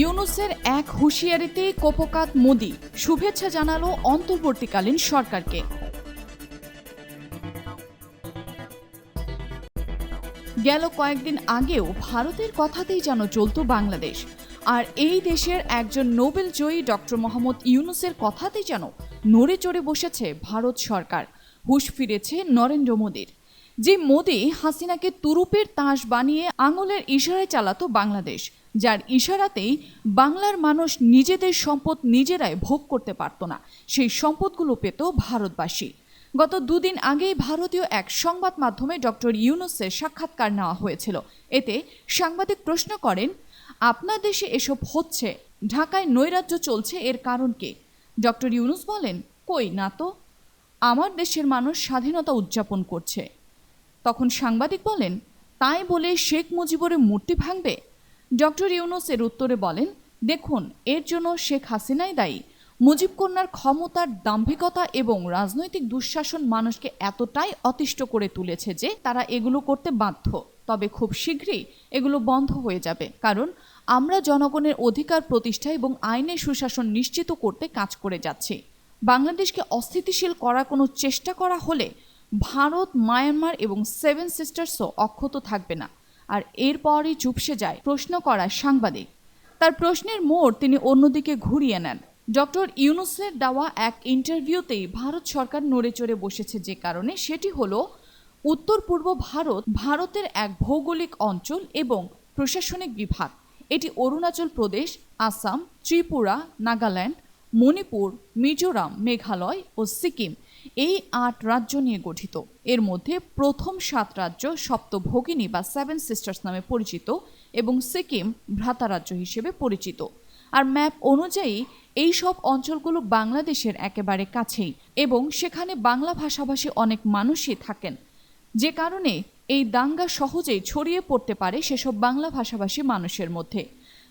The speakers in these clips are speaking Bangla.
ইউনূসের এক হুঁশিয়ারিতেই কোপকাত মোদি, শুভেচ্ছা জানালো অন্তর্বর্তীকালীন সরকারকে। গেল কয়েকদিন আগেও ভারতের কথাতেই যেন চলত বাংলাদেশ, আর এই দেশের একজন নোবেল জয়ী ডক্টর মোহাম্মদ ইউনূসের কথাতেই যেন নড়ে চড়ে বসেছে ভারত সরকার। হুঁশ ফিরেছে নরেন্দ্র মোদির, যে মোদি হাসিনাকে তুরুপের তাস বানিয়ে আঙুলের ইশারায় চালাতো বাংলাদেশ, যার ইশারাতেই বাংলার মানুষ নিজেদের সম্পদ নিজেরাই ভোগ করতে পারত না, সেই সম্পদগুলো পেত ভারতবাসী। গত দুদিন আগেই ভারতীয় এক সংবাদ মাধ্যমে ডক্টর ইউনূসের সাক্ষাৎকার নেওয়া হয়েছিল। এতে সাংবাদিক প্রশ্ন করেন, আপনার দেশে এসব হচ্ছে, ঢাকায় নৈরাজ্য চলছে, এর কারণ কি? ডক্টর ইউনূস বলেন, কই না তো, আমার দেশের মানুষ স্বাধীনতা উদযাপন করছে। তখন সাংবাদিক বলেন, তাই বলে শেখ মুজিবুরের মূর্তি ভাঙবে? ডক্টর ইউনূস এর উত্তরে বলেন, দেখুন, এর জন্য শেখ হাসিনাই দায়ী। মুজিব কন্যার ক্ষমতার দাম্ভিকতা এবং রাজনৈতিক দুঃশাসন মানুষকে এতটাই অতিষ্ঠ করে তুলেছে যে তারা এগুলো করতে বাধ্য। তবে খুব শীঘ্রই এগুলো বন্ধ হয়ে যাবে, কারণ আমরা জনগণের অধিকার প্রতিষ্ঠা এবং আইনের সুশাসন নিশ্চিত করতে কাজ করে যাচ্ছি। বাংলাদেশকে অস্থিতিশীল করার কোনো চেষ্টা করা হলে ভারত, মায়ানমার এবং সেভেন সিস্টার্সও অক্ষত থাকবে না। আর এরপরই চুপসে যায় প্রশ্ন করা সাংবাদিক। তার প্রশ্নের মোড় তিনি অন্যদিকে ঘুরিয়ে নেন। ডক্টর ইউনূসের দেওয়া এক ইন্টারভিউতেই ভারত সরকার নড়ে চড়ে বসেছে যে কারণে, সেটি হলো উত্তর পূর্ব ভারতের এক ভৌগোলিক অঞ্চল এবং প্রশাসনিক বিভাগ। এটি অরুণাচল প্রদেশ, আসাম, ত্রিপুরা, নাগাল্যান্ড, মণিপুর, মিজোরাম, মেঘালয় ও সিকিম, এই ৮ রাজ্য নিয়ে গঠিত। এর মধ্যে প্রথম ৭ রাজ্য সপ্তভোগিনী বা সেভেন সিস্টার্স নামে পরিচিত এবং সিকিম ভ্রাতা রাজ্য হিসেবে পরিচিত। আর ম্যাপ অনুযায়ী এই সব অঞ্চলগুলো বাংলাদেশের একেবারে কাছেই এবং সেখানে বাংলা ভাষাভাষী অনেক মানুষই থাকেন, যে কারণে এই দাঙ্গা সহজেই ছড়িয়ে পড়তে পারে সেসব বাংলা ভাষাভাষী মানুষের মধ্যে।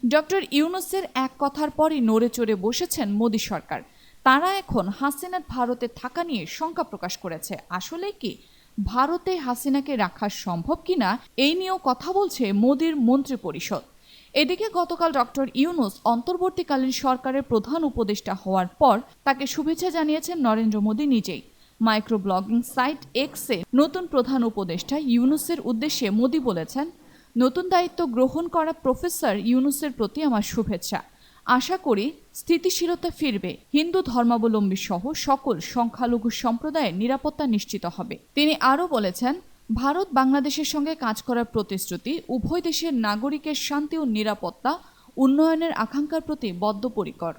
ডক্টর ইউনূসের এক কথার পরই নড়ে চড়ে বসেছেন মোদি সরকার। তারা এখন হাসিনার ভারতে থাকা নিয়ে শঙ্কা প্রকাশ করেছে। আসলে কি ভারতে হাসিনাকে রাখা সম্ভব কিনা, এই নিয়েও কথা বলছে মোদির মন্ত্রিপরিষদ। এদিকে গতকাল ডক্টর ইউনূস অন্তর্বর্তীকালীন সরকারের প্রধান উপদেষ্টা হওয়ার পর তাকে শুভেচ্ছা জানিয়েছেন নরেন্দ্র মোদি নিজেই। মাইক্রো ব্লগিং সাইট এক্সে নতুন প্রধান উপদেষ্টা ইউনূসের উদ্দেশ্যে মোদি বলেছেন, নতুন দায়িত্ব গ্রহণ করা প্রফেসর ইউনূসের প্রতি আমার শুভেচ্ছা। আশা করি স্থিতিশীলতা ফিরবে, হিন্দু ধর্মাবলম্বী সহ সকল সংখ্যালঘু সম্প্রদায়ের নিরাপত্তা নিশ্চিত হবে। তিনি আরও বলেছেন, ভারত বাংলাদেশের সঙ্গে কাজ করার প্রতিশ্রুতি, উভয় দেশের নাগরিকের শান্তি ও নিরাপত্তা উন্নয়নের আকাঙ্ক্ষার প্রতি বদ্ধপরিকর।